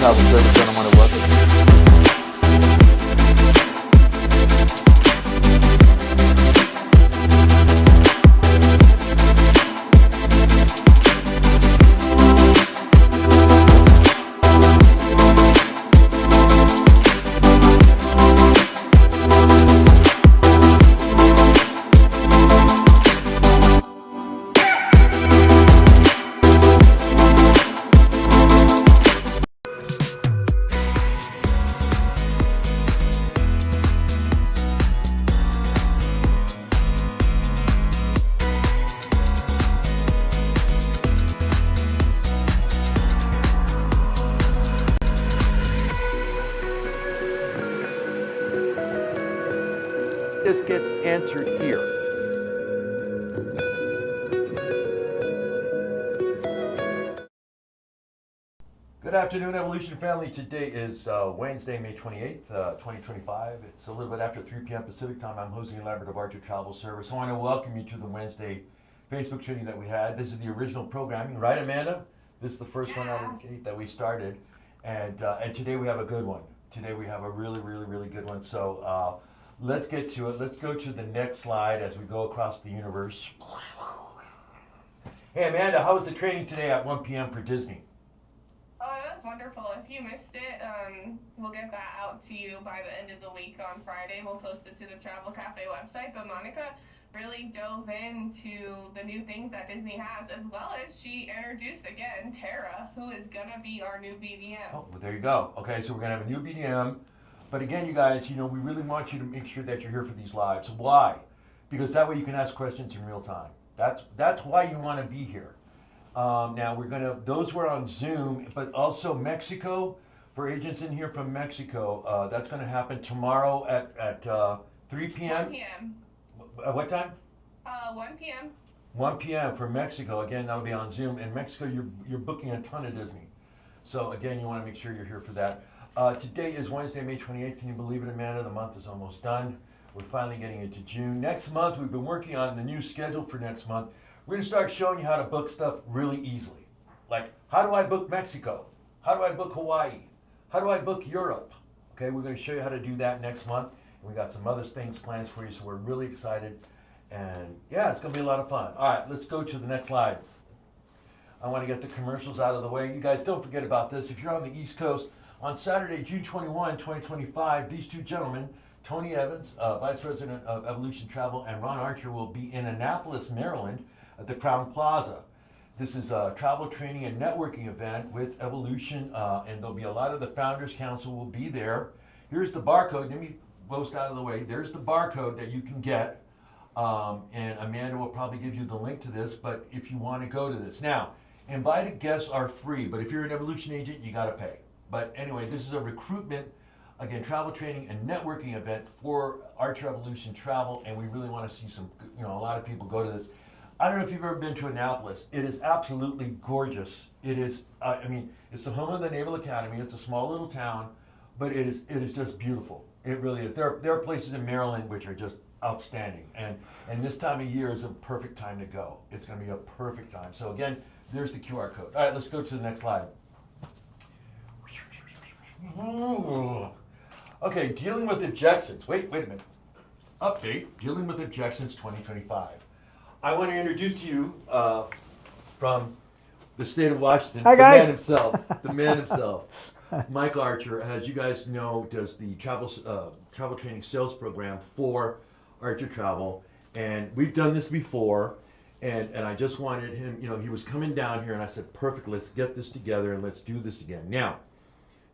Travel Service, and I want to welcome you. This gets answered here. Good afternoon, Evolution family. Today is Wednesday, May 28th, 2025. It's a little bit after 3 p.m. Pacific time. I'm Jose Elaborate of Archer Travel Service. I want to welcome you to the Wednesday Facebook training that we had. This is the original programming, right, Amanda? This is the first one out of the gate that we started. And today we have a good one. Today we have a really good one. So let's get to it. Let's go to the next slide as we go across the universe. Hey, Amanda, how was the training today at 1 p.m. for Disney? Oh, that was wonderful. If you missed it, we'll get that out to you by the end of the week on Friday. We'll post it to the Travel Cafe website. But Monica really dove into the new things that Disney has, as well as she introduced again Tara, who is going to be our new BDM. Oh, well, there you go. Okay, so we're going to have a new BDM. But again, you guys, we really want you to make sure that you're here for these lives. Why? Because that way you can ask questions in real time. That's why you want to be here. Now those were on Zoom, but also Mexico, for agents in here from Mexico, that's going to happen tomorrow at 3 p.m. 1 p.m. What time? 1 p.m. 1 p.m. for Mexico. Again, that'll be on Zoom. In Mexico, you're booking a ton of Disney. So again, you want to make sure you're here for that. Today is Wednesday, May 28th. Can you believe it, Amanda? The month is almost done. We're finally getting into June. Next month, we've been working on the new schedule for next month. We're going to start showing you how to book stuff really easily. Like, how do I book Mexico? How do I book Hawaii? How do I book Europe? Okay, we're going to show you how to do that next month. And we got some other things planned for you, so we're really excited. And yeah, it's going to be a lot of fun. All right, let's go to the next slide. I want to get the commercials out of the way. You guys don't forget about this. If you're on the East Coast, on Saturday, June 21, 2025, these two gentlemen, Tony Evans, Vice President of Evolution Travel, and Ron Archer will be in Annapolis, Maryland at the Crown Plaza. This is a travel training and networking event with Evolution, and there'll be a lot of the Founders Council will be there. Here's the barcode. Let me post out of the way. There's the barcode that you can get, and Amanda will probably give you the link to this, but if you want to go to this. Now, invited guests are free, but if you're an Evolution agent, you got to pay. But anyway, this is a recruitment, again, travel training and networking event for Archer Evolution Travel, and we really want to see some, a lot of people go to this. I don't know if you've ever been to Annapolis. It is absolutely gorgeous. It is, it's the home of the Naval Academy. It's a small little town, but it is just beautiful. It really is. There are places in Maryland which are just outstanding, and this time of year is a perfect time to go. It's going to be a perfect time. So again, there's the QR code. All right, let's go to the next slide. Okay, dealing with objections. Wait a minute. Update, dealing with objections 2025. I want to introduce to you from the state of Washington, Hi, guys. The man himself, Mike Archer, as you guys know, does the travel training sales program for Archer Travel, and we've done this before, and I just wanted him, he was coming down here, and I said, perfect, let's get this together and let's do this again. Now,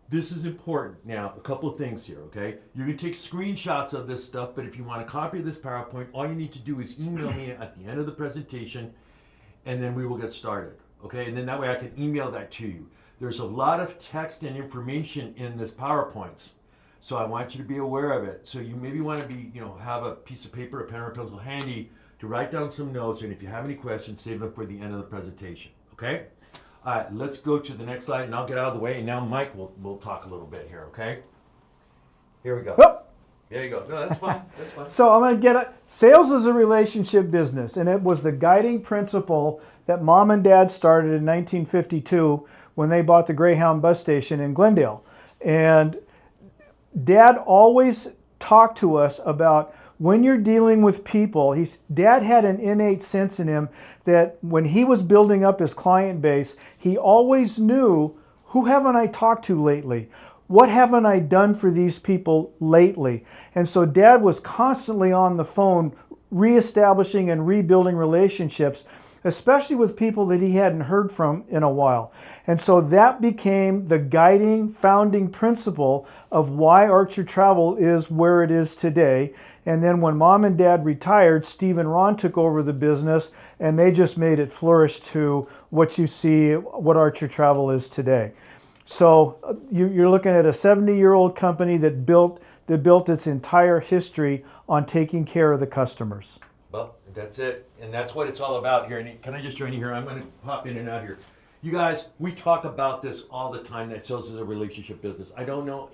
this is important. Now, a couple of things here, okay? You can take screenshots of this stuff, but if you want a copy of this PowerPoint, all you need to do is email me at the end of the presentation, and then we will get started, okay? And then that way I can email that to you. There's a lot of text and information in this PowerPoints, so I want you to be aware of it. So you maybe want to have a piece of paper, a pen or a pencil handy to write down some notes, and if you have any questions, save them for the end of the presentation, okay? All right, let's go to the next slide, and I'll get out of the way, and now Mike will talk a little bit here, okay? Here we go. Oh. There you go. No, that's fine. That's fine. So I'm going to get it. Sales is a relationship business, and it was the guiding principle that Mom and Dad started in 1952 when they bought the Greyhound bus station in Glendale. And Dad always talked to us about when you're dealing with people, Dad had an innate sense in him that when he was building up his client base, he always knew, who haven't I talked to lately? What haven't I done for these people lately? And so Dad was constantly on the phone reestablishing and rebuilding relationships, especially with people that he hadn't heard from in a while. And so that became the guiding, founding principle of why Archer Travel is where it is today. And then when Mom and Dad retired, Steve and Ron took over the business, and they just made it flourish to what you see, what Archer Travel is today. So you're looking at a 70-year-old company that built its entire history on taking care of the customers. Well, that's it. And that's what it's all about here. And can I just join you here? I'm going to pop in and out here. You guys, we talk about this all the time, that sales is a relationship business. I don't know,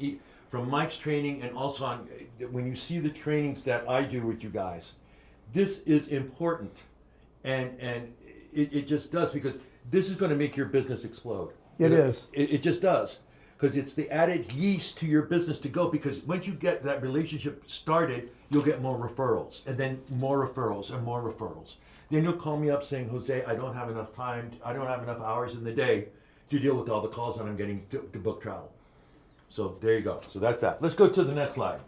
from Mike's training and also on, when you see the trainings that I do with you guys, this is important. And it just does, because this is going to make your business explode. It just does. Because it's the added yeast to your business to go, because once you get that relationship started, you'll get more referrals, and then more referrals and more referrals. Then you'll call me up saying, Jose, I don't have enough time, I don't have enough hours in the day to deal with all the calls that I'm getting to book travel. So there you go. So that's that. Let's go to the next slide.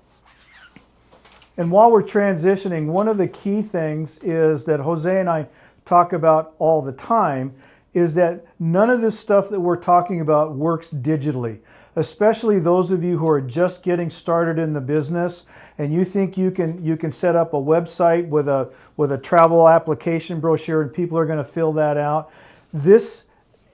And while we're transitioning, one of the key things is that Jose and I talk about all the time is that none of this stuff that we're talking about works digitally, especially those of you who are just getting started in the business and you think you can set up a website with a travel application brochure and people are going to fill that out.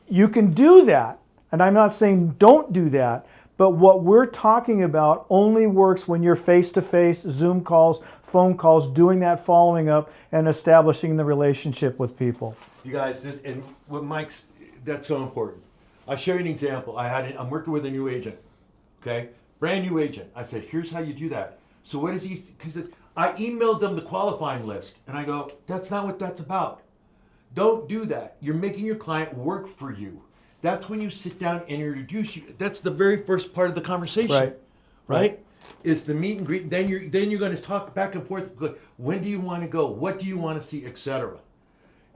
You can do that, and I'm not saying don't do that, but what we're talking about only works when you're face-to-face, Zoom calls, phone calls, doing that following up and establishing the relationship with people. You guys, this and what Mike's, that's so important. I'll show you an example. I'm working with a new agent, okay? Brand new agent. I said, here's how you do that. So what is he, because I emailed them the qualifying list, and I go, that's not what that's about. Don't do that. You're making your client work for you. That's when you sit down and introduce you. That's the very first part of the conversation, right? Is the meet and greet. Then you're going to talk back and forth. When do you want to go? What do you want to see, etc.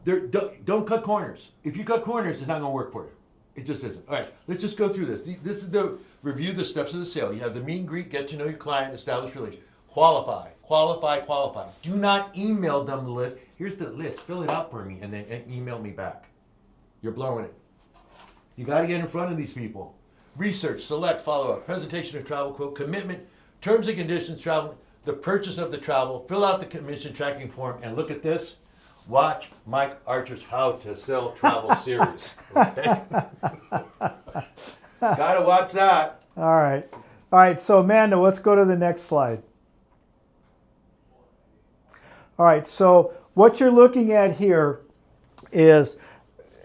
Don't cut corners. If you cut corners, it's not going to work for you. It just isn't. All right, let's just go through this. This is the review the steps of the sale. You have the meet and greet, get to know your client, establish relations. Qualify. Do not email them the list. Here's the list. Fill it out for me and then email me back. You're blowing it. You got to get in front of these people. Research, select, follow up, presentation of travel quote, commitment, terms and conditions, travel, the purchase of the travel, fill out the commission tracking form, and look at this. Watch Mike Archer's How to Sell Travel series. Okay? Gotta watch that. All right, so Amanda, let's go to the next slide. All right, so what you're looking at here is,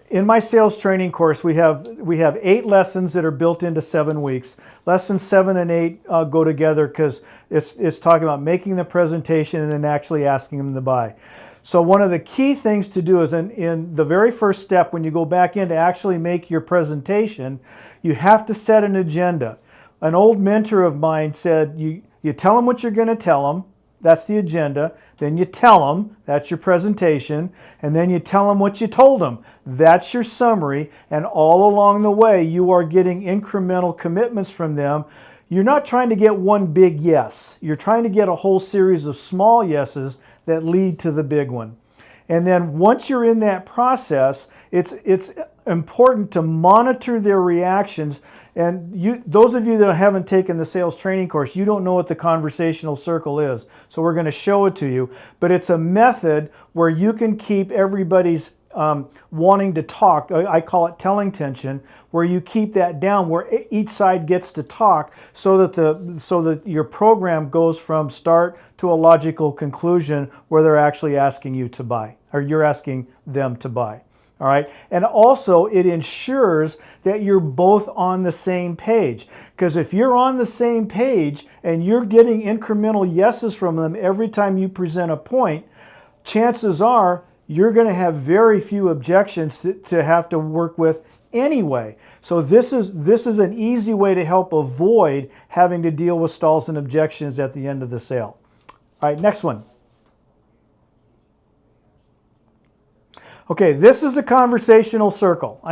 in my sales training course, we have 8 lessons that are built into 7 weeks. Lessons 7 and 8 go together because it's talking about making the presentation and then actually asking them to buy. So one of the key things to do is in the very first step, when you go back in to actually make your presentation, you have to set an agenda. An old mentor of mine said, you tell them what you're going to tell them. That's the agenda. Then you tell them, that's your presentation, and then you tell them what you told them. That's your summary, and all along the way, you are getting incremental commitments from them. You're not trying to get one big yes. You're trying to get a whole series of small yeses that lead to the big one. And then once you're in that process, it's important to monitor their reactions. And those of you that haven't taken the sales training course, you don't know what the conversational circle is. So we're going to show it to you. But it's a method where you can keep everybody's wanting to talk. I call it telling tension, where you keep that down, where each side gets to talk, so that your program goes from start to a logical conclusion where they're actually asking you to buy, or you're asking them to buy. All right. And also it ensures that you're both on the same page. Because if you're on the same page and you're getting incremental yeses from them every time you present a point, chances are you're going to have very few objections to have to work with anyway. So this is an easy way to help avoid having to deal with stalls and objections at the end of the sale. All right, next one. Okay, this is the conversational circle.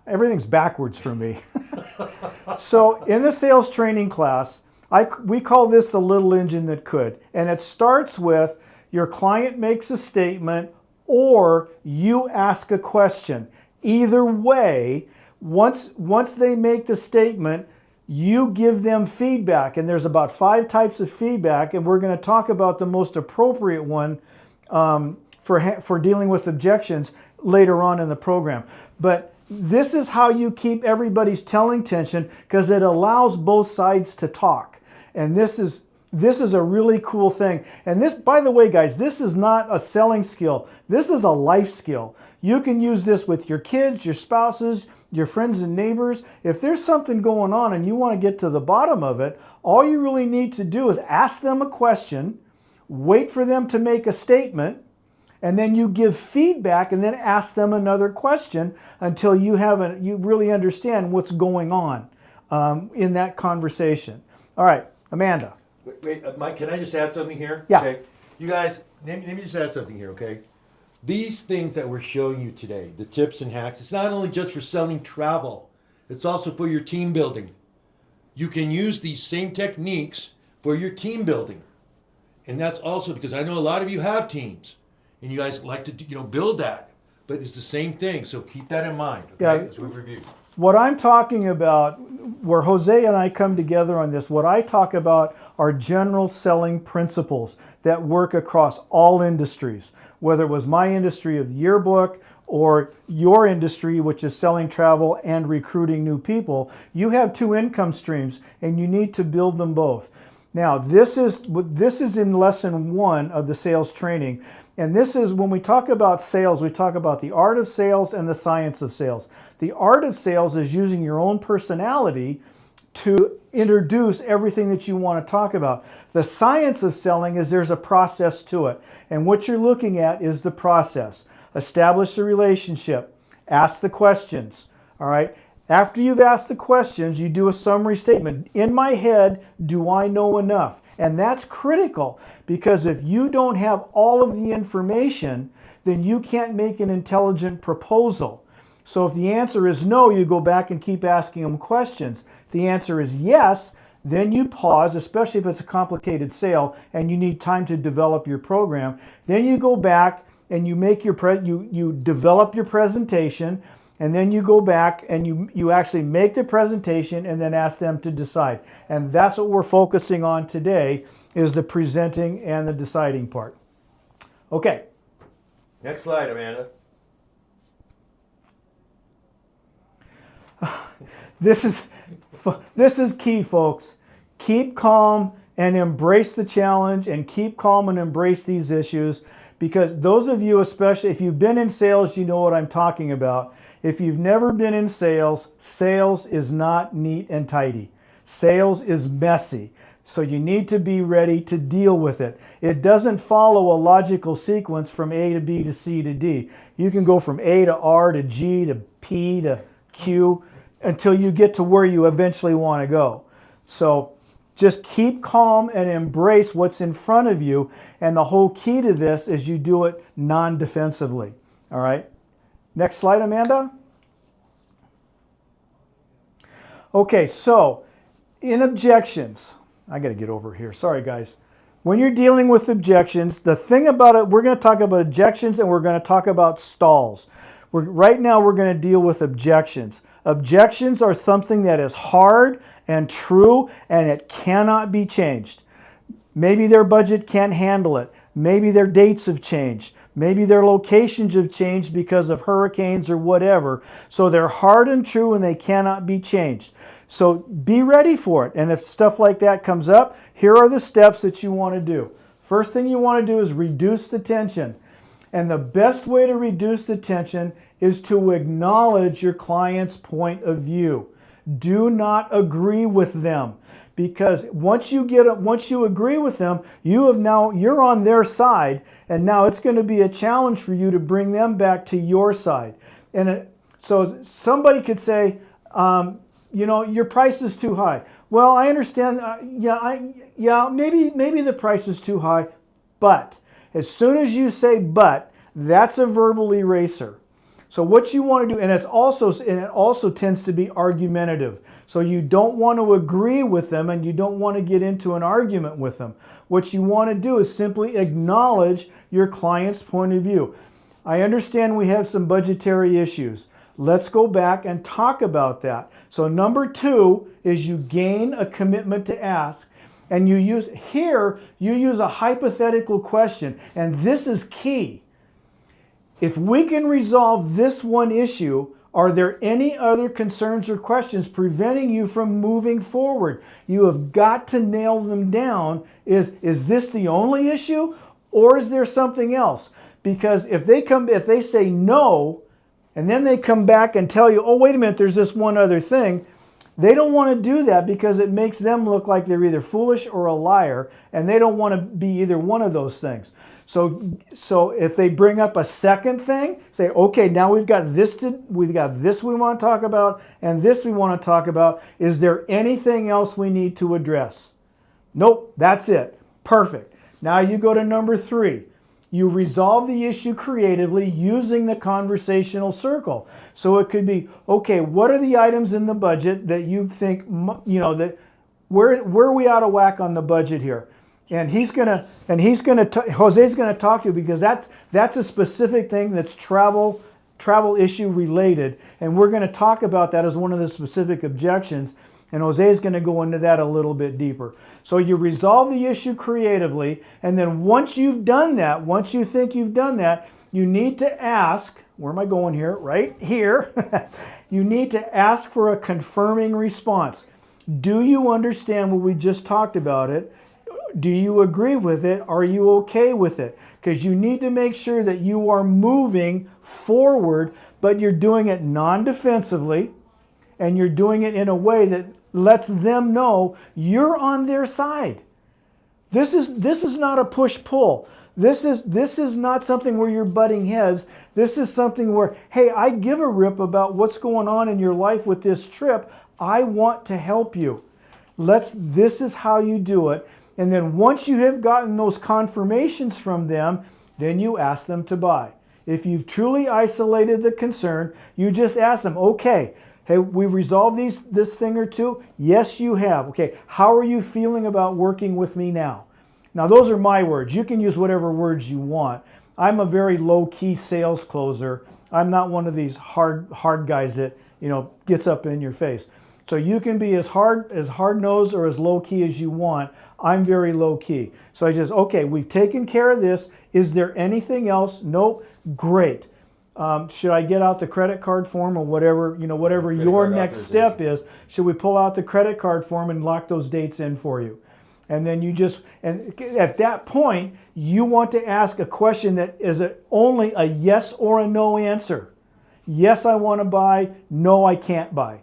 Everything's backwards for me. So in the sales training class, we call this the little engine that could. And it starts with your client makes a statement or you ask a question. Either way, once they make the statement, you give them feedback. And there's about 5 types of feedback, and we're going to talk about the most appropriate one for dealing with objections later on in the program. But this is how you keep everybody's telling tension, because it allows both sides to talk. And this is a really cool thing. And this, by the way, guys, this is not a selling skill. This is a life skill. You can use this with your kids, your spouses, your friends and neighbors. If there's something going on and you want to get to the bottom of it, all you really need to do is ask them a question, wait for them to make a statement, and then you give feedback and then ask them another question until you really understand what's going on in that conversation. All right, Amanda. Wait, Mike, can I just add something here? Yeah. Okay. You guys, let me just add something here, okay? These things that we're showing you today, the tips and hacks, it's not only just for selling travel, it's also for your team building. You can use these same techniques for your team building. And that's also because I know a lot of you have teams and you guys like to build that, but it's the same thing. So keep that in mind, okay, Yeah. as we review. What I'm talking about, where Jose and I come together on this, what I talk about are general selling principles that work across all industries, whether it was my industry of the yearbook or your industry, which is selling travel and recruiting new people. You have 2 income streams and you need to build them both. Now, this is in lesson 1 of the sales training. And this is, when we talk about sales, we talk about the art of sales and the science of sales. The art of sales is using your own personality to introduce everything that you want to talk about. The science of selling is there's a process to it. And what you're looking at is the process. Establish the relationship. Ask the questions. All right. After you've asked the questions, you do a summary statement. In my head, do I know enough? And that's critical, because if you don't have all of the information, then you can't make an intelligent proposal. So if the answer is no, you go back and keep asking them questions. If the answer is yes, then you pause, especially if it's a complicated sale and you need time to develop your program. Then you go back and you make you develop your presentation, and then you go back and you actually make the presentation and then ask them to decide. And that's what we're focusing on today, is the presenting and the deciding part. Okay. Next slide, Amanda. This is key, folks. Keep calm and embrace the challenge, and keep calm and embrace these issues, because those of you, especially if you've been in sales, you know what I'm talking about. If you've never been in sales, sales is not neat and tidy. Sales is messy. So you need to be ready to deal with it. It doesn't follow a logical sequence from A to B to C to D. You can go from A to R to G to P to Q until you get to where you eventually want to go. So just keep calm and embrace what's in front of you. And the whole key to this is you do it non-defensively. All right. Next slide, Amanda. Okay, so in objections, I got to get over here. Sorry, guys. When you're dealing with objections, the thing about it, we're going to talk about objections and we're going to talk about stalls. Right now, we're going to deal with objections. Objections are something that is hard and true, and it cannot be changed. Maybe their budget can't handle it. Maybe their dates have changed. Maybe their locations have changed because of hurricanes or whatever. So they're hard and true and they cannot be changed. So be ready for it. And if stuff like that comes up, here are the steps that you want to do. First thing you want to do is reduce the tension. And the best way to reduce the tension is to acknowledge your client's point of view. Do not agree with them. Because once you agree with them, you're on their side, and now it's going to be a challenge for you to bring them back to your side. So somebody could say, Your price is too high. Well, I understand. Maybe the price is too high, but as soon as you say but, that's a verbal eraser. So what you want to do, and it also tends to be argumentative. So you don't want to agree with them and you don't want to get into an argument with them. What you want to do is simply acknowledge your client's point of view. I understand we have some budgetary issues. Let's go back and talk about that. So number 2 is you gain a commitment to ask, and you use a hypothetical question, and this is key. If we can resolve this one issue, are there any other concerns or questions preventing you from moving forward? You have got to nail them down. Is this the only issue, or is there something else? Because if they say no, and then they come back and tell you, oh, wait a minute, there's this one other thing, they don't want to do that because it makes them look like they're either foolish or a liar, and they don't want to be either one of those things. So if they bring up a second thing, say, okay, now we've got this we want to talk about, and this we want to talk about. Is there anything else we need to address? Nope, that's it. Perfect. Now you go to number 3. You resolve the issue creatively using the conversational circle. So it could be, okay, what are the items in the budget that you think, that where are we out of whack on the budget here? And Jose's gonna talk to you because that's a specific thing that's travel issue related, and we're gonna talk about that as one of the specific objections. And Jose's going to go into that a little bit deeper. So you resolve the issue creatively, and then once you've done that, once you think you've done that, you need to ask, where am I going here? Right here. You need to ask for a confirming response. Do you understand what we just talked about it? Do you agree with it? Are you okay with it? Because you need to make sure that you are moving forward, but you're doing it non-defensively, and you're doing it in a way that lets them know you're on their side. This is not a push-pull. This is not something where you're butting heads. This is something where, hey, I give a rip about what's going on in your life with this trip. I want to help you. This is how you do it. And then once you have gotten those confirmations from them, then you ask them to buy. If you've truly isolated the concern, you just ask them, okay, hey, we resolved this thing or two? Yes, you have. Okay, how are you feeling about working with me now? Now, those are my words. You can use whatever words you want. I'm a very low-key sales closer. I'm not one of these hard guys that, gets up in your face. So you can be as hard-nosed or as low-key as you want. I'm very low-key. So I just, okay, we've taken care of this. Is there anything else? Nope. Great. Should I get out the credit card form or whatever your next step is? Should we pull out the credit card form and lock those dates in for you? And then and at that point, you want to ask a question that is only a yes or a no answer. Yes, I want to buy. No, I can't buy.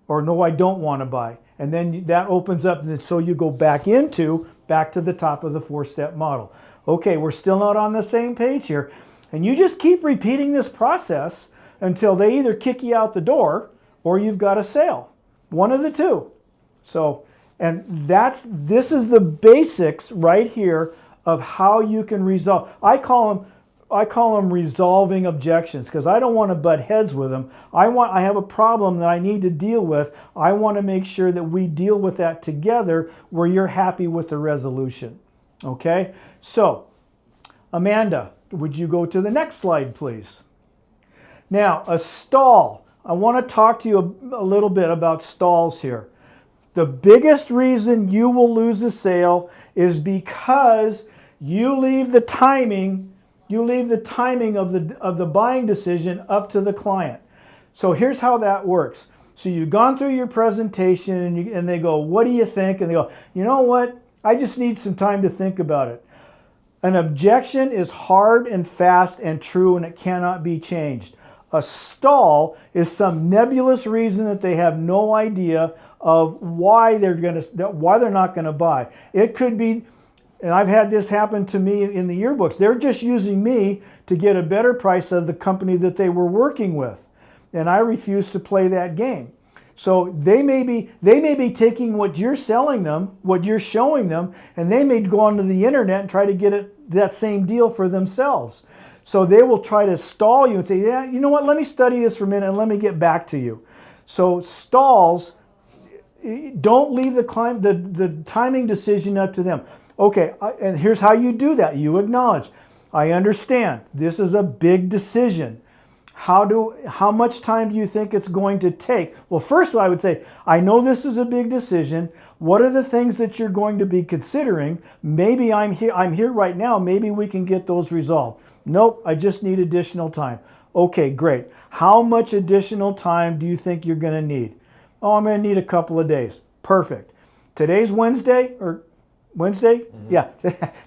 Or no, I don't want to buy. And then that opens up, and so you go back to the top of the 4-step model. Okay, we're still not on the same page here. And you just keep repeating this process until they either kick you out the door or you've got a sale. One of the two. So, and this is the basics right here of how you can resolve. I call them resolving objections because I don't want to butt heads with them. I have a problem that I need to deal with. I want to make sure that we deal with that together where you're happy with the resolution. Okay? So, Amanda, would you go to the next slide, please? Now, a stall. I want to talk to you a little bit about stalls here. The biggest reason you will lose a sale is because you leave the timing of the buying decision up to the client. So here's how that works. So you've gone through your presentation and they go, what do you think? And they go, you know what? I just need some time to think about it. An objection is hard and fast and true, and it cannot be changed. A stall is some nebulous reason that they have no idea of why they're not going to buy. It could be, and I've had this happen to me in the yearbooks. They're just using me to get a better price of the company that they were working with, and I refuse to play that game. So they may be taking what you're selling them, what you're showing them, and they may go onto the internet and try to get that same deal for themselves. So they will try to stall you and say, yeah, you know what, let me study this for a minute and let me get back to you. So stalls, don't leave the timing decision up to them. Okay, and here's how you do that. You acknowledge, I understand, this is a big decision. How much time do you think it's going to take? Well, first I would say, I know this is a big decision. What are the things that you're going to be considering? Maybe I'm here right now. Maybe we can get those resolved. Nope, I just need additional time. Okay, great. How much additional time do you think you're going to need? Oh, I'm going to need a couple of days. Perfect. Today's Wednesday, or Wednesday? Mm-hmm. Yeah,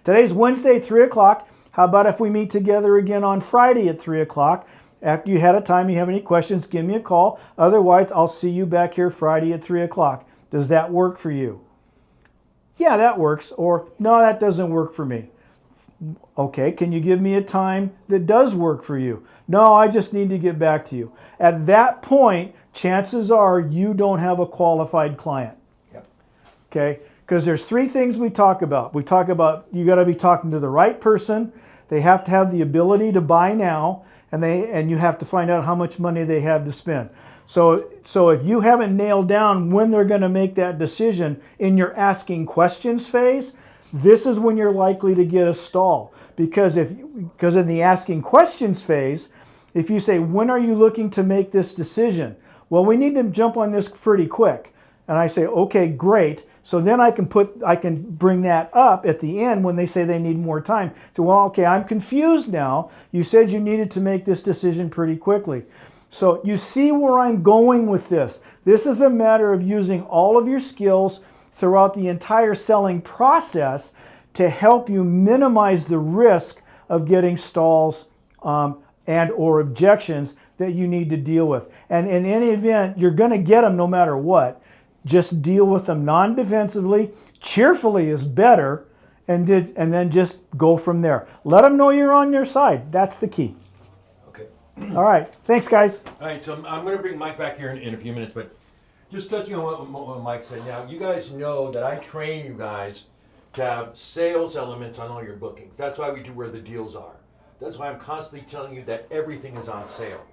today's Wednesday, 3 o'clock. How about if we meet together again on Friday at 3 o'clock? After you had a time, you have any questions, give me a call. Otherwise, I'll see you back here Friday at 3 o'clock. Does that work for you? Yeah, that works. Or, no, that doesn't work for me. Okay, can you give me a time that does work for you? No, I just need to get back to you. At that point, chances are you don't have a qualified client. Yep. Okay, because there's three things we talk about. We talk about you got to be talking to the right person. They have to have the ability to buy now, and you have to find out how much money they have to spend. So if you haven't nailed down when they're going to make that decision in your asking questions phase, this is when you're likely to get a stall. Because in the asking questions phase, if you say, when are you looking to make this decision? Well, we need to jump on this pretty quick. And I say, okay, great. So then I can bring that up at the end when they say they need more time. So, well, okay, I'm confused now. You said you needed to make this decision pretty quickly. So you see where I'm going with this. This is a matter of using all of your skills throughout the entire selling process to help you minimize the risk of getting stalls and or objections that you need to deal with. And in any event, you're going to get them no matter what. Just deal with them non-defensively. Cheerfully is better, and then just go from there. Let them know you're on their side. That's the key. Okay. All right. Thanks, guys. All right, so I'm going to bring Mike back here in a few minutes, but just touching on what Mike said. Now, you guys know that I train you guys to have sales elements on all your bookings. That's why we do where the deals are. That's why I'm constantly telling you that everything is on sale.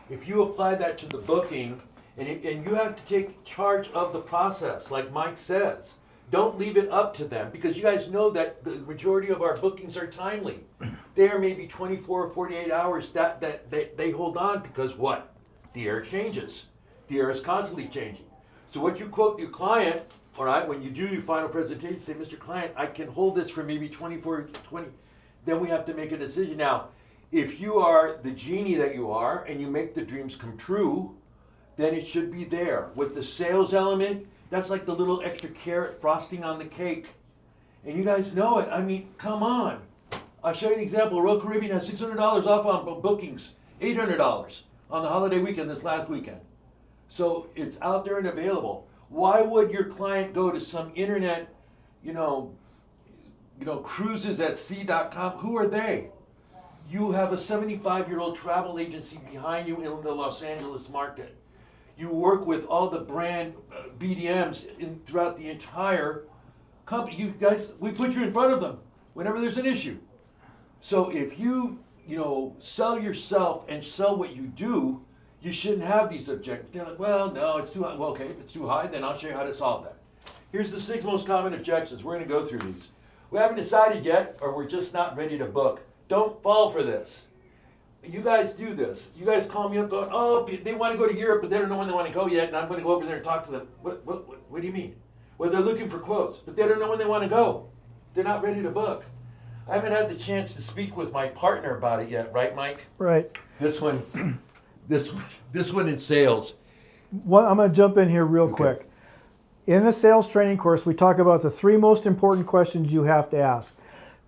If you apply that to the booking, and you have to take charge of the process, like Mike says. Don't leave it up to them, because you guys know that the majority of our bookings are timely. They are maybe 24 or 48 hours that they hold on, because what? The air changes. The air is constantly changing. So what you quote your client, all right, when you do your final presentation, say, Mr. Client, I can hold this for maybe 24 to 20. Then we have to make a decision. Now, if you are the genie that you are and you make the dreams come true, then it should be there. With the sales element, that's like the little extra carrot frosting on the cake. And you guys know it. I mean, come on. I'll show you an example. Royal Caribbean has $600 off on bookings, $800 on the holiday weekend this last weekend. So it's out there and available. Why would your client go to some internet, cruisesatsea.com? Who are they? You have a 75-year-old travel agency behind you in the Los Angeles market. You work with all the brand BDMs throughout the entire company. You guys, we put you in front of them whenever there's an issue. So if you sell yourself and sell what you do, you shouldn't have these objections. They're like, well, no, it's too high. Well, okay, if it's too high, then I'll show you how to solve that. Here's the 6 most common objections. We're going to go through these. We haven't decided yet, or we're just not ready to book. Don't fall for this. You guys do this. You guys call me up going, oh, they want to go to Europe, but they don't know when they want to go yet, and I'm going to go over there and talk to them. What do you mean? Well, they're looking for quotes, but they don't know when they want to go. They're not ready to book. I haven't had the chance to speak with my partner about it yet, right, Mike? Right. This one in sales. Well, I'm going to jump in here real quick. In the sales training course, we talk about the 3 most important questions you have to ask.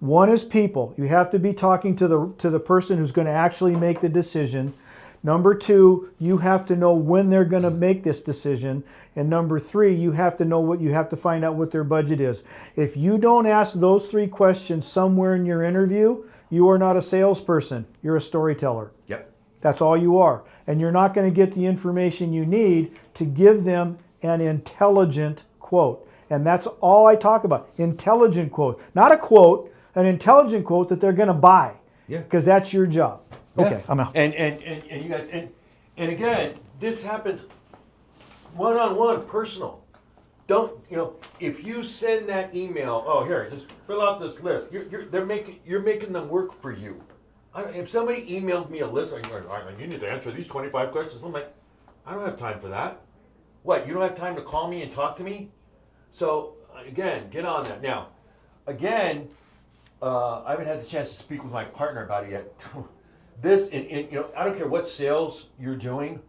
One is people. You have to be talking to the person who's going to actually make the decision. Number 2, you have to know when they're going to make this decision. And number 3, you have to find out what their budget is. If you don't ask those 3 questions somewhere in your interview, you are not a salesperson. You're a storyteller. Yep. That's all you are. And you're not going to get the information you need to give them an intelligent quote. And that's all I talk about. Intelligent quote. Not a quote, an intelligent quote that they're going to buy. Yeah. Because that's your job. Yeah. Okay, I'm out. And you guys, and again, this happens one-on-one, personal. Don't, if you send that email, oh, here, just fill out this list. You're making them work for you. If somebody emailed me a list, you need to answer these 25 questions. I'm like, I don't have time for that. What, you don't have time to call me and talk to me? So, again, get on that. Now, again, I haven't had the chance to speak with my partner about it yet. This, I don't care what sales you're doing,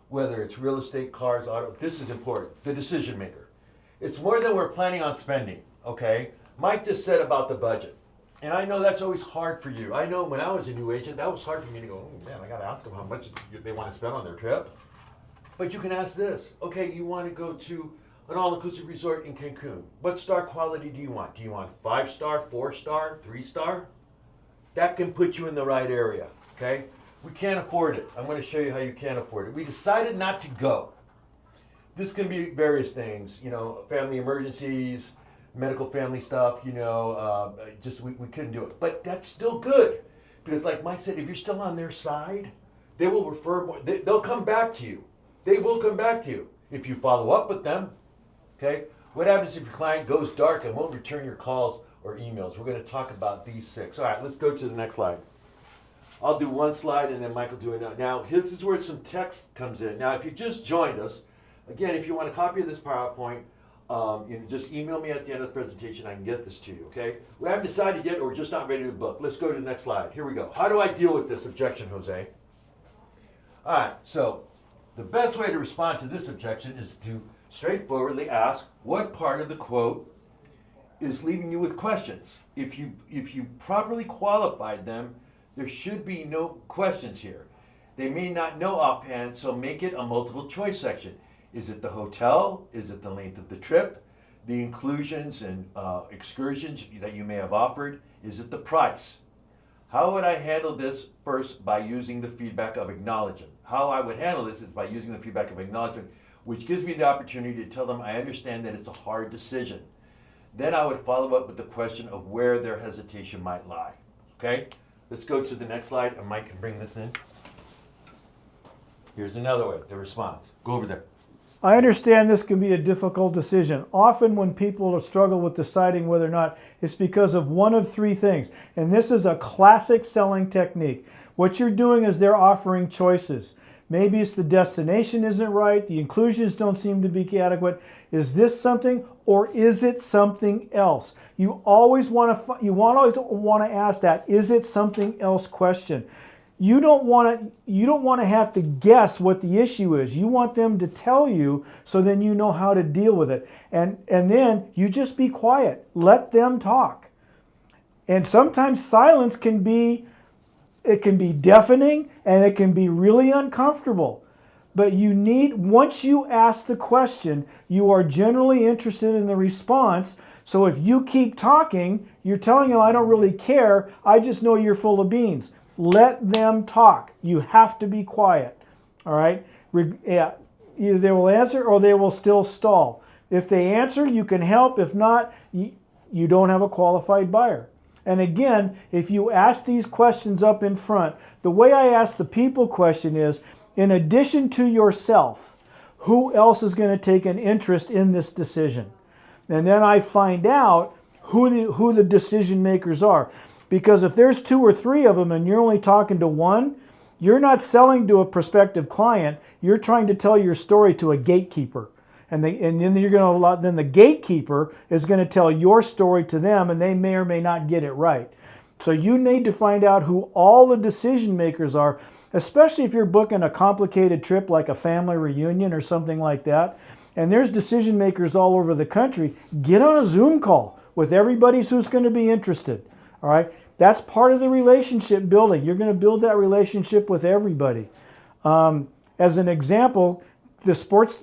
whether it's real estate, cars, auto, this is important. The decision maker. It's more than we're planning on spending, okay? Mike just said about the budget. And I know that's always hard for you. I know when I was a new agent, that was hard for me to go, oh man, I gotta ask them how much they want to spend on their trip. But you can ask this, okay, you want to go to an all-inclusive resort in Cancun. What star quality do you want? Do you want 5-star, 4-star, 3-star? That can put you in the right area, okay? We can't afford it. I'm going to show you how you can afford it. We decided not to go. This can be various things, family emergencies, medical family stuff, just we couldn't do it. But that's still good. Because like Mike said, if you're still on their side, they will refer more, they'll come back to you. They will come back to you if you follow up with them. Okay? What happens if your client goes dark and won't return your calls or emails? We're going to talk about these 6. All right, let's go to the next slide. I'll do one slide and then Mike will do another. Now, this is where some text comes in. Now, if you just joined us, again, if you want a copy of this PowerPoint, just email me at the end of the presentation. I can get this to you, okay? We haven't decided yet, or we're just not ready to book. Let's go to the next slide. Here we go. How do I deal with this objection, Jose? All right, so the best way to respond to this objection is to straightforwardly ask what part of the quote is leaving you with questions. If you properly qualified them, there should be no questions here. They may not know offhand, so make it a multiple choice section. Is it the hotel? Is it the length of the trip? The inclusions and excursions that you may have offered? Is it the price? How would I handle this? First, by using the feedback of acknowledgement. How I would handle this is by using the feedback of acknowledgement, which gives me the opportunity to tell them I understand that it's a hard decision. Then I would follow up with the question of where their hesitation might lie. Okay? Let's go to the next slide, and Mike can bring this in. Here's another way, the response. Go over there. I understand this can be a difficult decision. Often when people struggle with deciding whether or not, it's because of one of 3 things. And this is a classic selling technique. What you're doing is they're offering choices. Maybe it's the destination isn't right, the inclusions don't seem to be adequate. Is this something or is it something else? You always want to ask that, is it something else question. You don't want to have to guess what the issue is. You want them to tell you so then you know how to deal with it. And then you just be quiet. Let them talk. And sometimes silence can be deafening and it can be really uncomfortable. But once you ask the question, you are generally interested in the response. So if you keep talking, you're telling them, I don't really care. I just know you're full of beans. Let them talk. You have to be quiet. All right? Either they will answer or they will still stall. If they answer, you can help. If not, you don't have a qualified buyer. And again, if you ask these questions up in front, the way I ask the people question is, in addition to yourself, who else is going to take an interest in this decision? And then I find out who the decision makers are. Because if there's 2 or 3 of them and you're only talking to one, you're not selling to a prospective client. You're trying to tell your story to a gatekeeper. And then the gatekeeper is going to tell your story to them, and they may or may not get it right. So you need to find out who all the decision makers are, especially if you're booking a complicated trip like a family reunion or something like that. And there's decision makers all over the country. Get on a Zoom call with everybody who's going to be interested. All right, that's part of the relationship building. You're going to build that relationship with everybody. As an example, the sports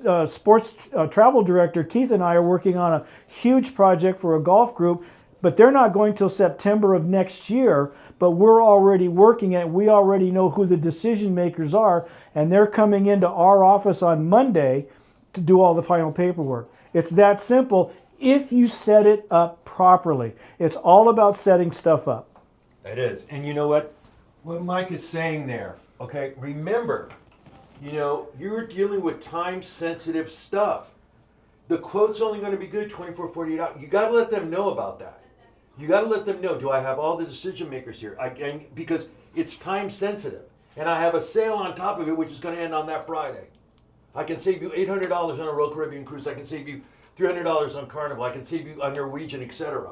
travel director, Keith, and I are working on a huge project for a golf group, but they're not going till September of next year. but we're already working it. We already know who the decision makers are, and they're coming into our office on Monday to do all the final paperwork. It's that simple if you set it up properly. It's all about setting stuff up. It is. And you know what? What Mike is saying there, okay, remember, you're dealing with time-sensitive stuff. The quote's only going to be good 24, 48 hours. You got to let them know about that. You got to let them know, do I have all the decision makers here? Because it's time-sensitive. And I have a sale on top of it, which is going to end on that Friday. I can save you $800 on a Royal Caribbean cruise. I can save you $300 on Carnival. I can save you on Norwegian, etc.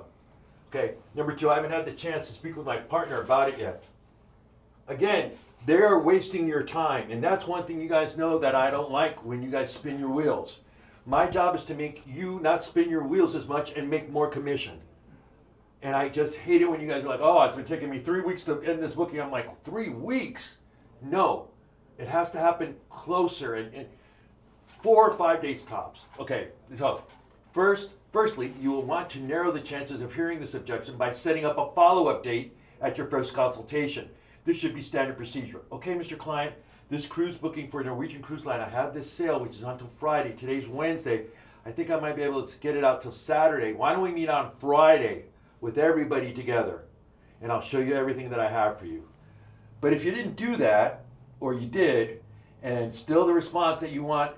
Okay, number two, I haven't had the chance to speak with my partner about it yet. Again, they are wasting your time. And that's one thing you guys know that I don't like when you guys spin your wheels. My job is to make you not spin your wheels as much and make more commission. And I just hate it when you guys are like, oh, it's been taking me 3 weeks to end this booking. I'm like, 3 weeks? No, it has to happen closer and 4 or 5 days tops. Okay, so firstly, you will want to narrow the chances of hearing this objection by setting up a follow-up date at your first consultation. This should be standard procedure. Okay, Mr. Client, this cruise booking for Norwegian Cruise Line, I have this sale, which is until Friday. Today's Wednesday. I think I might be able to get it out till Saturday. Why don't we meet on Friday with everybody together? And I'll show you everything that I have for you. But if you didn't do that, or you did, and still the response that you want,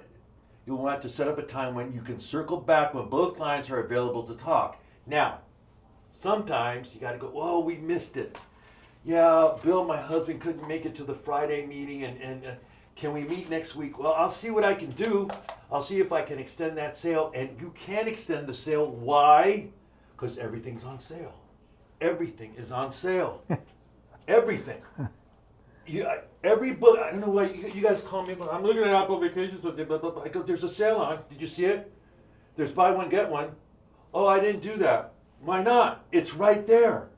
you'll want to set up a time when you can circle back when both clients are available to talk. Now, sometimes you got to go, oh, we missed it. Yeah, Bill, my husband couldn't make it to the Friday meeting, and can we meet next week? Well, I'll see what I can do. I'll see if I can extend that sale, and you can extend the sale. Why? Because everything's on sale. Everything is on sale. Everything. Every book, I don't know why you guys call me, I'm looking at Apple Vacations, I go, there's a sale on. Did you see it? There's buy one, get one. Oh, I didn't do that. Why not? It's right there.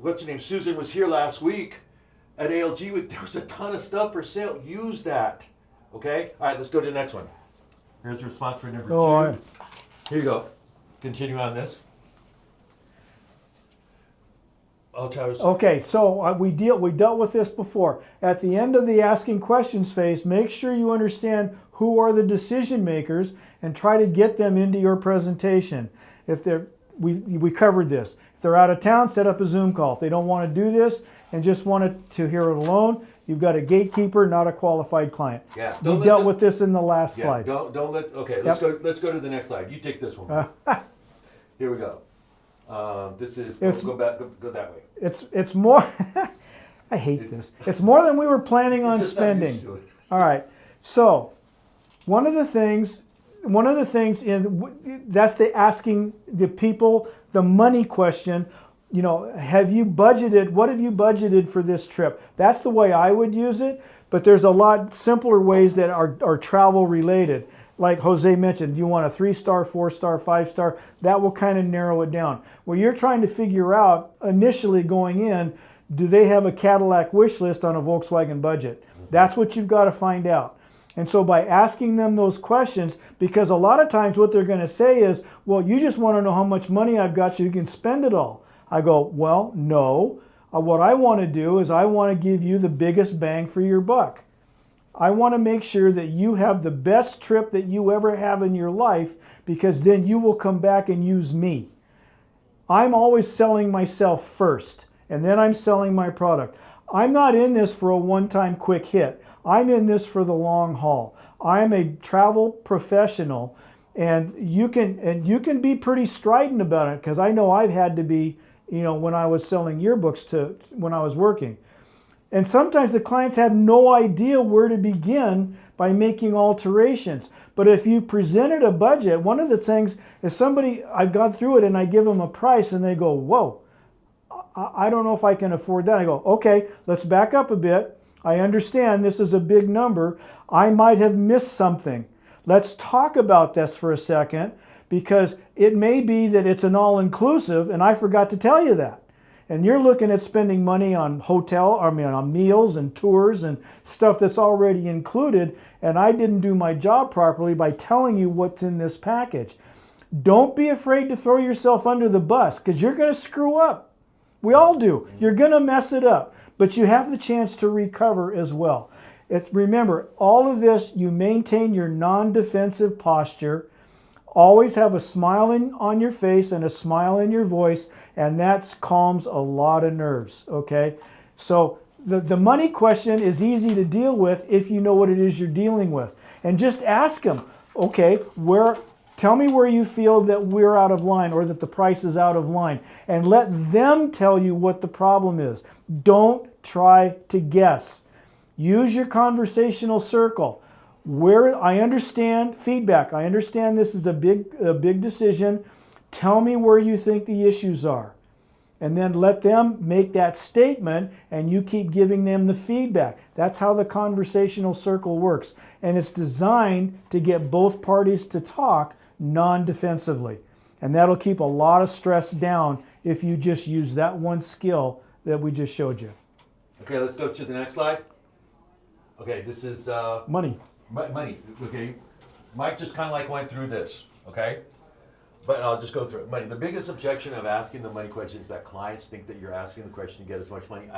What's her name? Susan was here last week at ALG. There was a ton of stuff for sale. Use that. Okay? All right, let's go to the next one. Here's the response for number 2. Here you go. Continue on this. Okay, so we dealt with this before. At the end of the asking questions phase, make sure you understand who are the decision makers and try to get them into your presentation. We covered this. If they're out of town, set up a Zoom call. If they don't want to do this and just want to hear it alone, you've got a gatekeeper, not a qualified client. Yeah. We dealt with this in the last slide. Don't let. Okay, let's go to the next slide. You take this one. Here we go. This is go that way. It's more. I hate this. It's more than we were planning on spending. All right. So one of the things that's the asking the people the money question. Have you budgeted? What have you budgeted for this trip? That's the way I would use it. But there's a lot simpler ways that are travel related. Like Jose mentioned, you want a 3-star, 4-star, 5-star. That will kind of narrow it down. Well, you're trying to figure out initially going in, do they have a Cadillac wish list on a Volkswagen budget? That's what you've got to find out. And so by asking them those questions, because a lot of times what they're going to say is, well, you just want to know how much money I've got so you can spend it all. I go, well, no. What I want to do is I want to give you the biggest bang for your buck. I want to make sure that you have the best trip that you ever have in your life, because then you will come back and use me. I'm always selling myself first, and then I'm selling my product. I'm not in this for a one-time quick hit. I'm in this for the long haul. I'm a travel professional, and you can be pretty strident about it, because I know I've had to be, when I was selling yearbooks when I was working. And sometimes the clients have no idea where to begin by making alterations. But if you presented a budget, one of the things is I've gone through it and I give them a price and they go, whoa, I don't know if I can afford that. I go, okay, let's back up a bit. I understand this is a big number. I might have missed something. Let's talk about this for a second, because it may be that it's an all-inclusive and I forgot to tell you that. And you're looking at spending money on on meals and tours and stuff that's already included, and I didn't do my job properly by telling you what's in this package. Don't be afraid to throw yourself under the bus because you're going to screw up. We all do. You're going to mess it up, but you have the chance to recover as well. Remember, all of this, you maintain your non-defensive posture. Always have a smile on your face and a smile in your voice, and that calms a lot of nerves, okay? So the money question is easy to deal with if you know what it is you're dealing with. And just ask them, okay, tell me where you feel that we're out of line or that the price is out of line, and let them tell you what the problem is. Don't try to guess. Use your conversational circle. Where I understand feedback. I understand this is a big decision. Tell me where you think the issues are. And then let them make that statement and you keep giving them the feedback. That's how the conversational circle works. And it's designed to get both parties to talk non-defensively. And that'll keep a lot of stress down if you just use that one skill that we just showed you. Okay, let's go to the next slide. Okay, this is Money. money. Okay, Mike just kind of like went through this. Okay, but I'll just go through it. Money. The biggest objection of asking the money question is that clients think that you're asking the question to get as much money.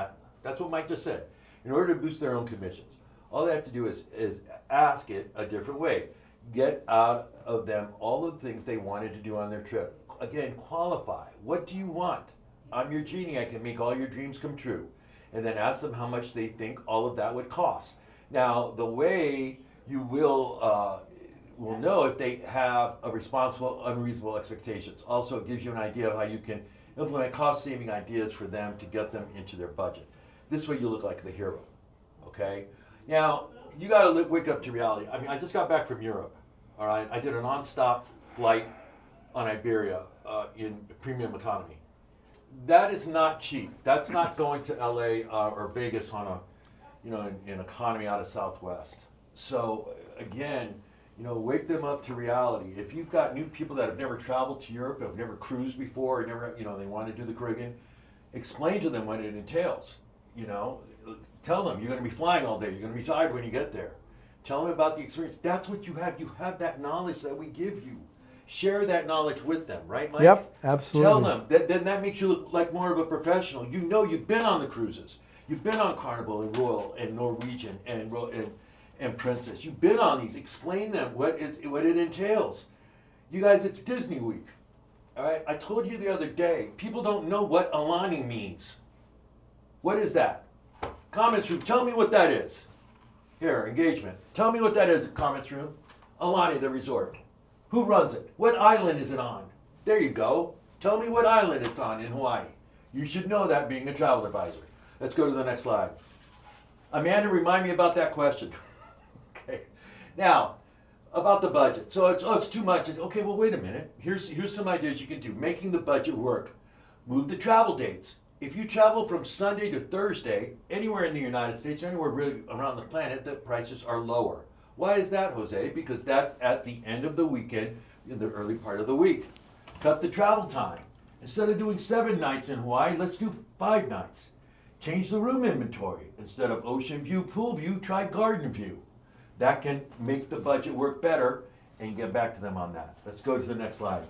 That's what Mike just said. In order to boost their own commissions, all they have to do is ask it a different way. Get out of them all of the things they wanted to do on their trip. Again, qualify. What do you want? I'm your genie. I can make all your dreams come true. And then ask them how much they think all of that would cost. Now, the way you will know if they have a responsible, unreasonable expectations. Also, it gives you an idea of how you can implement cost-saving ideas for them to get them into their budget. This way you look like the hero, okay? Now, you gotta wake up to reality. I mean, I just got back from Europe, all right? I did a non-stop flight on Iberia in premium economy. That is not cheap. That's not going to LA or Vegas on an economy out of Southwest. So again, wake them up to reality. If you've got new people that have never traveled to Europe, have never cruised before, or never, they want to do the Caribbean, explain to them what it entails. Tell them you're going to be flying all day. You're going to be tired when you get there. Tell them about the experience. That's what you have. You have that knowledge that we give you. Share that knowledge with them, right, Mike? Yep, absolutely. Tell them. Then that makes you look like more of a professional. You've been on the cruises. You've been on Carnival and Royal and Norwegian and Princess. You've been on these. Explain them what it entails. You guys, it's Disney Week. All right? I told you the other day, people don't know what Alani means. What is that? Comments room, tell me what that is. Here, engagement. Tell me what that is, comments room. Alani, the resort. Who runs it? What island is it on? There you go. Tell me what island it's on in Hawaii. You should know that being a travel advisor. Let's go to the next slide. Amanda, remind me about that question. Okay. Now, about the budget. So it's too much. Okay, well, wait a minute. Here's some ideas you can do. Making the budget work. Move the travel dates. If you travel from Sunday to Thursday, anywhere in the United States, or anywhere really around the planet, the prices are lower. Why is that, Jose? Because that's at the end of the weekend, in the early part of the week. Cut the travel time. Instead of doing 7 nights in Hawaii, let's do 5 nights. Change the room inventory. Instead of ocean view, pool view, try garden view. That can make the budget work better, and get back to them on that. Let's go to the next slide.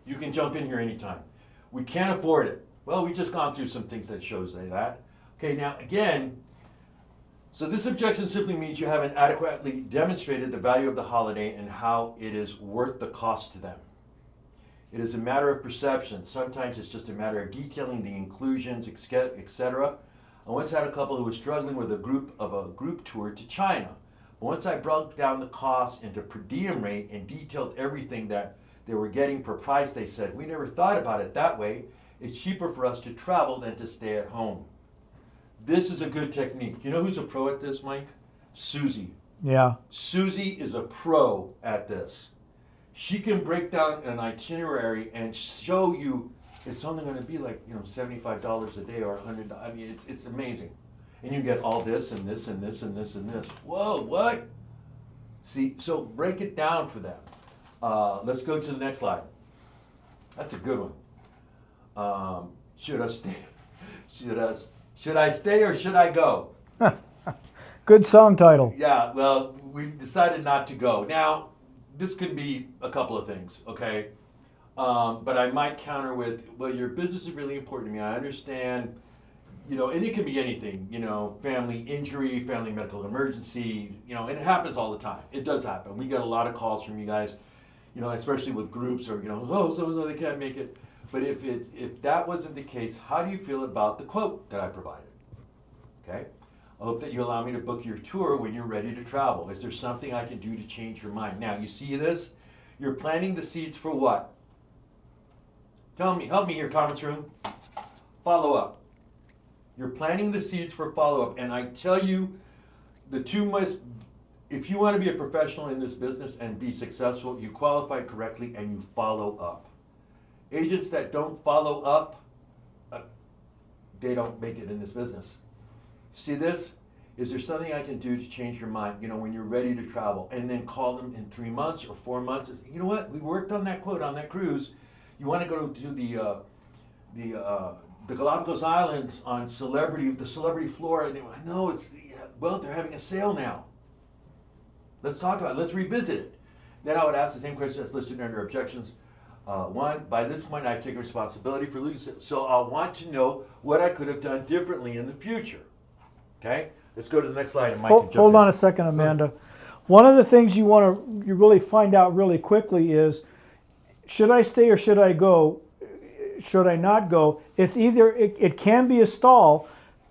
You can jump in here anytime. We can't afford it. Well, we just gone through some things that shows that. Okay, now again, so this objection simply means you haven't adequately demonstrated the value of the holiday and how it is worth the cost to them. It is a matter of perception. Sometimes it's just a matter of detailing the inclusions, etc. I once had a couple who was struggling with a group tour to China. Once I broke down the cost into per diem rate and detailed everything that they were getting per price, they said, we never thought about it that way. It's cheaper for us to travel than to stay at home. This is a good technique. You know who's a pro at this, Mike? Susie. Yeah. Susie is a pro at this. She can break down an itinerary and show you it's only going to be like, $75 a day or $100. I mean, it's amazing. And you get all this and this and this and this and this. Whoa, what? See, so break it down for them. Let's go to the next slide. That's a good one. Should I stay or should I go? Good song title. Yeah, well, we've decided not to go. Now, this could be a couple of things, okay? But I might counter with, well, your business is really important to me. I understand, and it can be anything, family injury, family medical emergency, and it happens all the time. It does happen. We get a lot of calls from you guys, especially with groups or, oh, so they can't make it. But if that wasn't the case, how do you feel about the quote that I provided? Okay? I hope that you allow me to book your tour when you're ready to travel. Is there something I can do to change your mind? Now, you see this? You're planting the seeds for what? Tell me, help me here, comments room. Follow up. You're planting the seeds for follow up. And I tell you, the two most, if you want to be a professional in this business and be successful, you qualify correctly and you follow up. Agents that don't follow up, they don't make it in this business. See this? Is there something I can do to change your mind, when you're ready to travel? And then call them in 3 months or 4 months. You know what? We worked on that quote on that cruise. You want to go to the Galapagos Islands on the celebrity floor. And no, they're having a sale now. Let's talk about it. Let's revisit it. Then I would ask the same question that's listed under objections. One, by this point, I've taken responsibility for losing it. So I'll want to know what I could have done differently in the future. Okay? Let's go to the next slide. And Mike can jump Hold in. on a second, Amanda. One of the things you really find out really quickly is, should I stay or should I go? Should I not go? It's either, it can be a stall,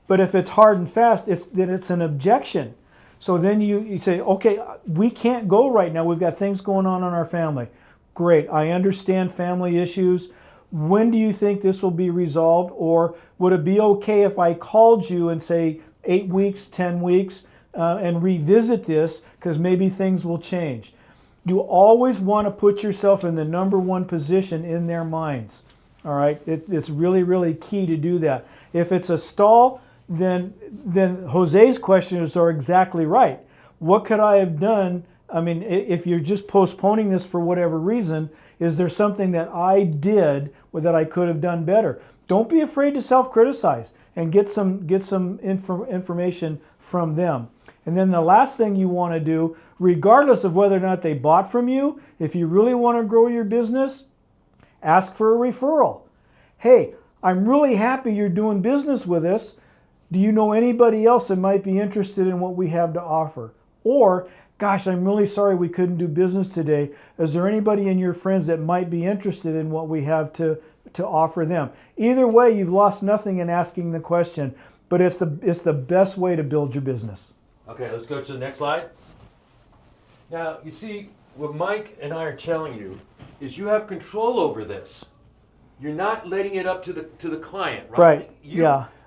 but if it's hard and fast, then it's an objection. So then you say, okay, we can't go right now. We've got things going on in our family. Great, I understand family issues. When do you think this will be resolved? Or would it be okay if I called you and say 8 weeks, 10 weeks, and revisit this because maybe things will change? You always want to put yourself in the number one position in their minds. All right, it's really, really key to do that. If it's a stall, then Jose's questions are exactly right. What could I have done? I mean, if you're just postponing this for whatever reason, is there something that I did or that I could have done better? Don't be afraid to self-criticize and get some information from them. And then the last thing you want to do, regardless of whether or not they bought from you, if you really want to grow your business, ask for a referral. Hey, I'm really happy you're doing business with us. Do you know anybody else that might be interested in what we have to offer? Or, gosh, I'm really sorry we couldn't do business today. Is there anybody in your friends that might be interested in what we have to offer them? Either way, you've lost nothing in asking the question, but it's the best way to build your business. Okay, let's go to the next slide. Now, you see, what Mike and I are telling you is you have control over this. You're not letting it up to the client, right? Right,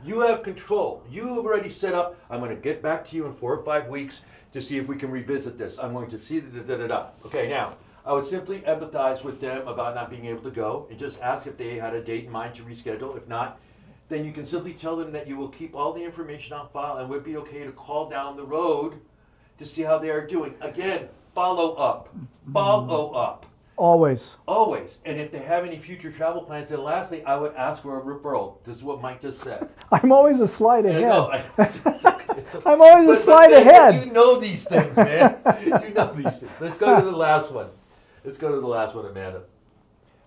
You have control. You have already set up, I'm going to get back to you in 4 or 5 weeks to see if we can revisit this. I'm going to see da-da-da-da-da. Okay, now, I would simply empathize with them about not being able to go and just ask if they had a date in mind to reschedule. If not, then you can simply tell them that you will keep all the information on file and would be okay to call down the road to see how they are doing. Again, follow up. Follow up. Always. Always. And if they have any future travel plans, then lastly, I would ask for a referral. This is what Mike just said. I'm always a slide ahead. It's okay. I'm always a slide ahead. You know these things, man. You know these things. Let's go to the last one. Let's go to the last one, Amanda.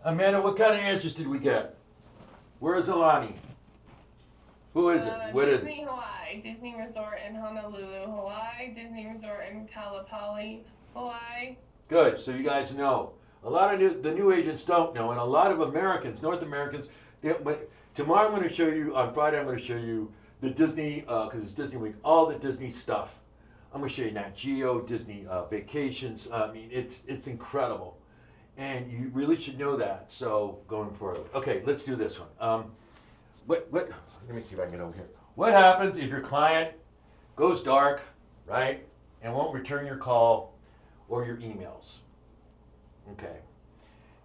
Amanda, what kind of answers did we get? Where is Alani? Who is it? What is it? Disney Hawaii, Disney Resort in Honolulu, Hawaii, Disney Resort in Kalapali, Hawaii. Good, so you guys know. A lot of the new agents don't know, and a lot of Americans, North Americans, but tomorrow I'm going to show you, on Friday I'm going to show you the Disney, because it's Disney Week, all the Disney stuff. I'm going to show you Nat Geo, Disney vacations. I mean, it's incredible. And you really should know that, so going forward. Okay, let's do this one. Let me see if I can get over here. What happens if your client goes dark, right, and won't return your call or your emails? Okay.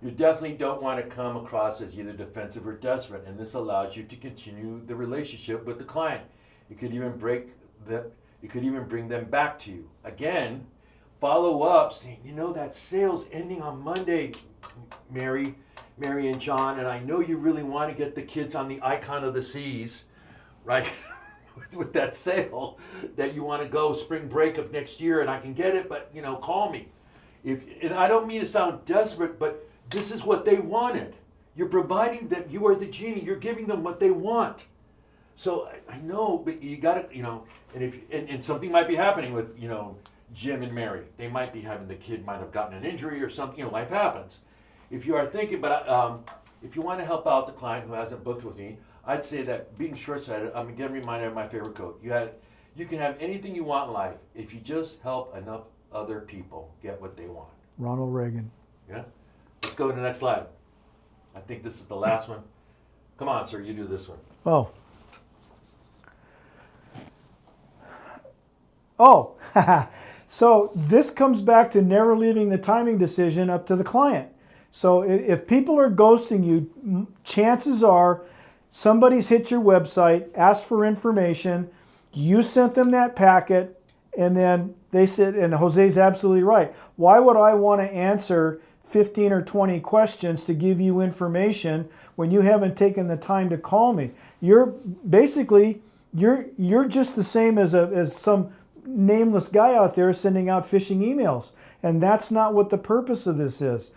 You definitely don't want to come across as either defensive or desperate, and this allows you to continue the relationship with the client. It could even bring them back to you. Again, follow up saying, that sale's ending on Monday, Mary and John, and I know you really want to get the kids on the Icon of the Seas, right? with that sale, that you want to go spring break of next year, and I can get it, but call me. And I don't mean to sound desperate, but this is what they wanted. You're providing them, you are the genie, you're giving them what they want. So I know, but you gotta, and something might be happening with, Jim and Mary. They might be having, the kid might have gotten an injury or something, life happens. If you are thinking, if you want to help out the client who hasn't booked with me, I'd say that being short-sighted, I'm again reminded of my favorite quote. You can have anything you want in life if you just help enough other people get what they want. Ronald Reagan. Yeah? Let's go to the next slide. I think this is the last one. Come on, sir, you do this one. Oh, so this comes back to never leaving the timing decision up to the client. So if people are ghosting you, chances are somebody's hit your website, asked for information, you sent them that packet, and then they said, and Jose's absolutely right, why would I want to answer 15 or 20 questions to give you information when you haven't taken the time to call me? You're just the same as some nameless guy out there sending out phishing emails, and that's not what the purpose of this is.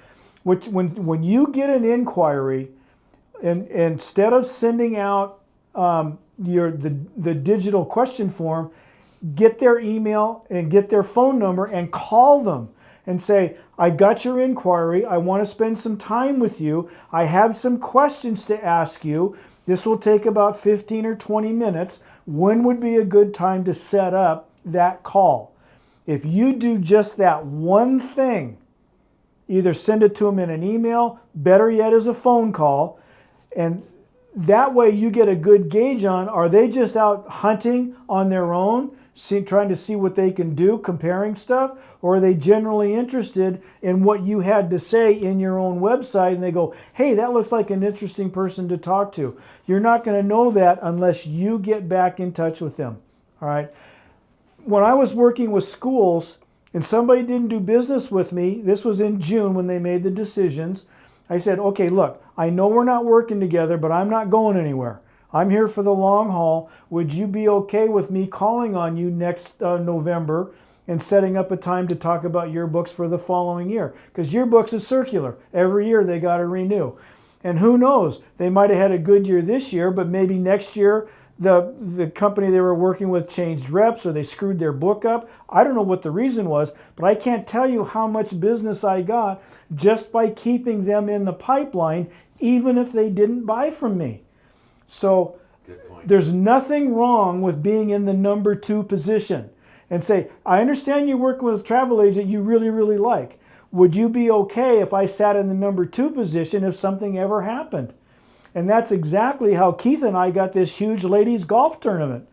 When you get an inquiry, and instead of sending out the digital question form, get their email and get their phone number and call them and say, I got your inquiry, I want to spend some time with you, I have some questions to ask you, this will take about 15 or 20 minutes, when would be a good time to set up that call? If you do just that one thing, either send it to them in an email, better yet as a phone call, and that way you get a good gauge on, are they just out hunting on their own, trying to see what they can do, comparing stuff, or are they generally interested in what you had to say in your own website, and they go, hey, that looks like an interesting person to talk to. You're not going to know that unless you get back in touch with them. All right. When I was working with schools and somebody didn't do business with me, this was in June when they made the decisions, I said, okay, look, I know we're not working together, but I'm not going anywhere. I'm here for the long haul. Would you be okay with me calling on you next November and setting up a time to talk about yearbooks for the following year? Because yearbooks is circular. Every year they got to renew. And who knows, they might have had a good year this year, but maybe next year the company they were working with changed reps or they screwed their book up. I don't know what the reason was, but I can't tell you how much business I got just by keeping them in the pipeline, even if they didn't buy from me. So there's nothing wrong with being in the number 2 position and say, I understand you're working with a travel agent you really, really like. Would you be okay if I sat in the number 2 position if something ever happened? And that's exactly how Keith and I got this huge ladies golf tournament.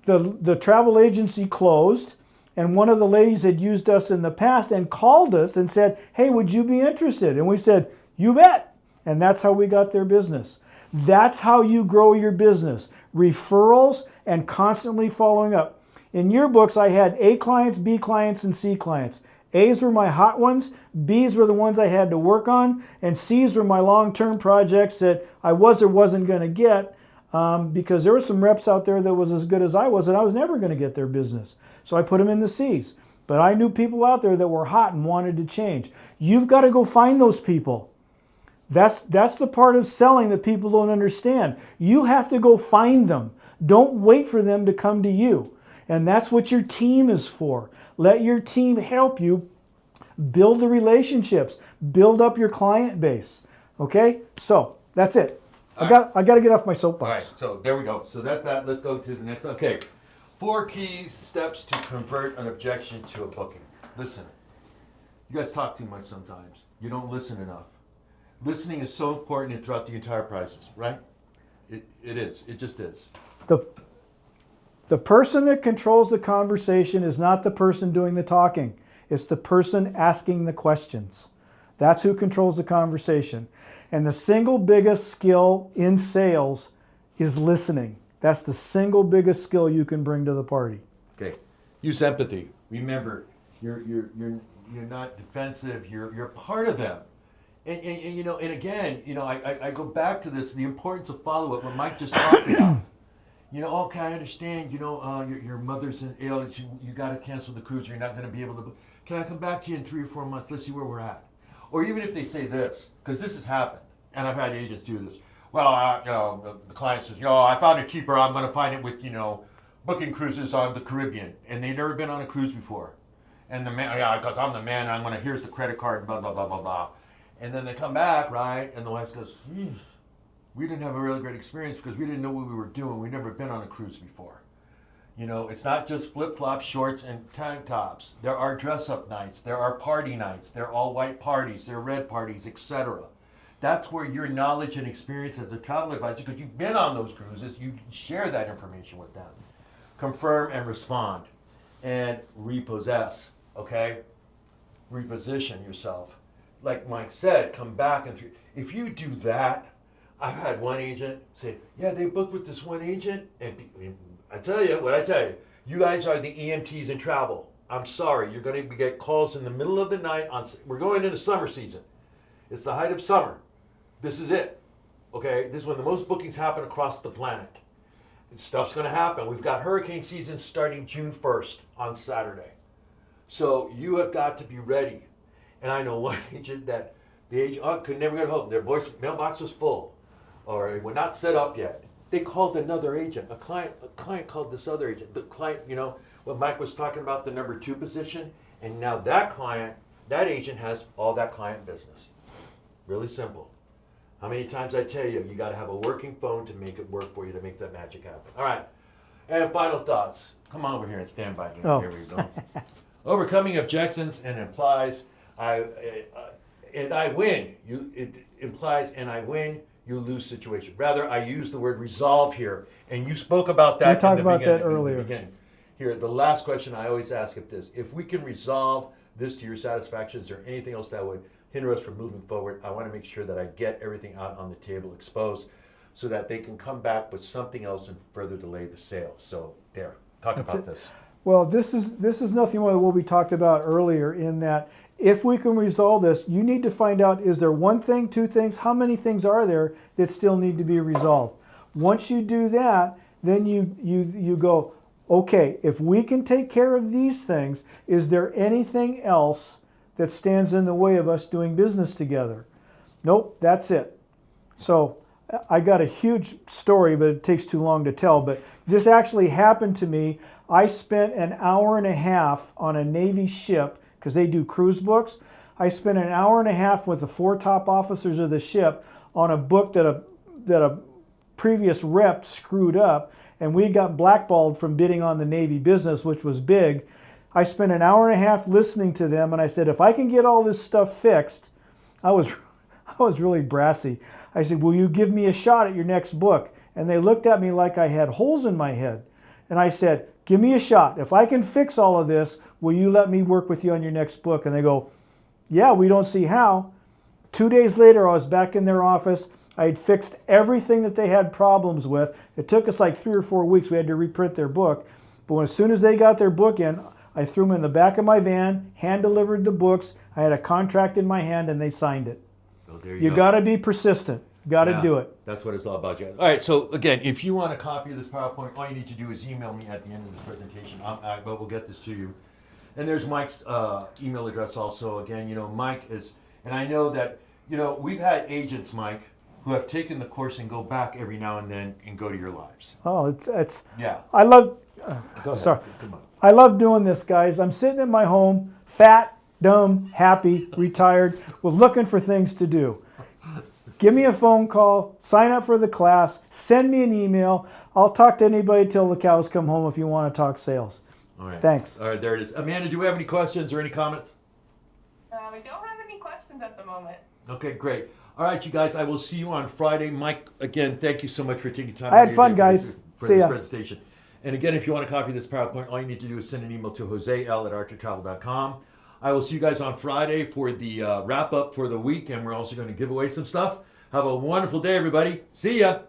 The travel agency closed, and one of the ladies had used us in the past and called us and said, hey, would you be interested? And we said, you bet. And that's how we got their business. That's how you grow your business. Referrals and constantly following up. In yearbooks, I had A clients, B clients, and C clients. A's were my hot ones, B's were the ones I had to work on, and C's were my long-term projects that I was or wasn't going to get because there were some reps out there that was as good as I was, and I was never going to get their business. So I put them in the C's. But I knew people out there that were hot and wanted to change. You've got to go find those people. That's the part of selling that people don't understand. You have to go find them. Don't wait for them to come to you. And that's what your team is for. Let your team help you build the relationships, build up your client base. Okay? So that's it. I got to get off my soapbox. All right, so there we go. So that's that. Let's go to the next. Okay. 4 key steps to convert an objection to a booking. Listen, you guys talk too much sometimes. You don't listen enough. Listening is so important throughout the entire process, right? It is. It just is. The person that controls the conversation is not the person doing the talking. It's the person asking the questions. That's who controls the conversation. And the single biggest skill in sales is listening. That's the single biggest skill you can bring to the party. Okay. Use empathy. Remember, you're not defensive. You're part of them. And again, I go back to this, the importance of follow-up, what Mike just talked about. You know, okay, I understand. You know, your mother's ill. You got to cancel the cruise. You're not going to be able to. Can I come back to you in 3 or 4 months? Let's see where we're at. Or even if they say this, because this has happened, and I've had agents do this. Well, you know, the client says, you know, I found it cheaper. I'm going to find it with, you know, booking cruises on the Caribbean, and they've never been on a cruise before. And the man, yeah, because I'm the man, I'm gonna, here's the credit card, blah, blah, blah, blah, blah. And then they come back, right, and the wife goes, geez, we didn't have a really great experience because we didn't know what we were doing. We've never been on a cruise before. You know, it's not just flip-flops, shorts, and tank tops. There are dress-up nights. There are party nights. There are all-white parties. There are red parties, etc. That's where your knowledge and experience as a travel advisor, because you've been on those cruises, you share that information with them. Confirm and respond. And repossess, okay? Reposition yourself. Like Mike said, come back and if you do that, I've had one agent say, yeah, they booked with this one agent, and I tell you what I tell you, you guys are the EMTs in travel. I'm sorry, you're going to get calls in the middle of the night. We're going into summer season. It's the height of summer. This is it, okay? This is when the most bookings happen across the planet. Stuff's going to happen. We've got hurricane season starting June 1st on Saturday. So you have got to be ready. And I know one agent that the agent could never get home. Their voice mailbox was full, or it was not set up yet. They called another agent. A client called this other agent. The client, you know, what Mike was talking about, the number 2 position, and now that agent has all that client business. Really simple. How many times I tell you, you got to have a working phone to make it work for you, to make that magic happen. All right. And final thoughts. Come on over here and stand by me. Oh. Here we go. Overcoming objections and implies and I win. It implies and I win, you lose situation. Rather, I use the word resolve here, and you spoke about that. We talked about that earlier. Here, the last question I always ask if we can resolve this to your satisfaction, is there anything else that would hinder us from moving forward? I want to make sure that I get everything out on the table exposed so that they can come back with something else and further delay the sale. So there, talk about this. Well, this is nothing more than what we talked about earlier, in that if we can resolve this, you need to find out, is there 1 thing, 2 things, how many things are there that still need to be resolved? Once you do that, then you go, okay, if we can take care of these things, is there anything else that stands in the way of us doing business together? Nope, that's it. So I got a huge story, but it takes too long to tell. But this actually happened to me. I spent an hour and a half on a Navy ship, because they do cruise books. I spent an hour and a half with the 4 top officers of the ship on a book that a previous rep screwed up, and we got blackballed from bidding on the Navy business, which was big. I spent an hour and a half listening to them, and I said, if I can get all this stuff fixed, I was really brassy. I said, will you give me a shot at your next book? And they looked at me like I had holes in my head. And I said, give me a shot. If I can fix all of this, will you let me work with you on your next book? And they go, yeah, we don't see how. 2 days later, I was back in their office. I had fixed everything that they had problems with. It took us like 3 or 4 weeks. We had to reprint their book. But as soon as they got their book in, I threw them in the back of my van, hand-delivered the books. I had a contract in my hand, and they signed it. So there You got to be persistent. Got to do it. That's what it's all about, guys. All right, so again, if you want a copy of this PowerPoint, all you need to do is email me at the end of this presentation. But we'll get this to you. And there's Mike's email address also. Again, you know, Mike is, and I know that, you know, we've had agents, Mike, who have taken the course and go back every now and then and go to your lives. Oh, it's Yeah. I love. Go ahead. Sorry. Come on. I love doing this, guys. I'm sitting in my home, fat, dumb, happy, retired, with looking for things to do. Give me a phone call, sign up for the class, send me an email. I'll talk to anybody till the cows come home if you want to talk sales. All right. Thanks. All right, there it is. Amanda, do we have any questions or any comments? We don't have any questions at the moment. Okay, great. All right, you guys, I will see you on Friday. Mike, again, thank you so much for taking time. I had fun, guys. For See this ya. presentation. And again, if you want to copy this PowerPoint, all you need to do is send an email to joseL@archertravel.com. I will see you guys on Friday for the wrap up for the week, and we're also going to give away some stuff. Have a wonderful day, everybody. See ya.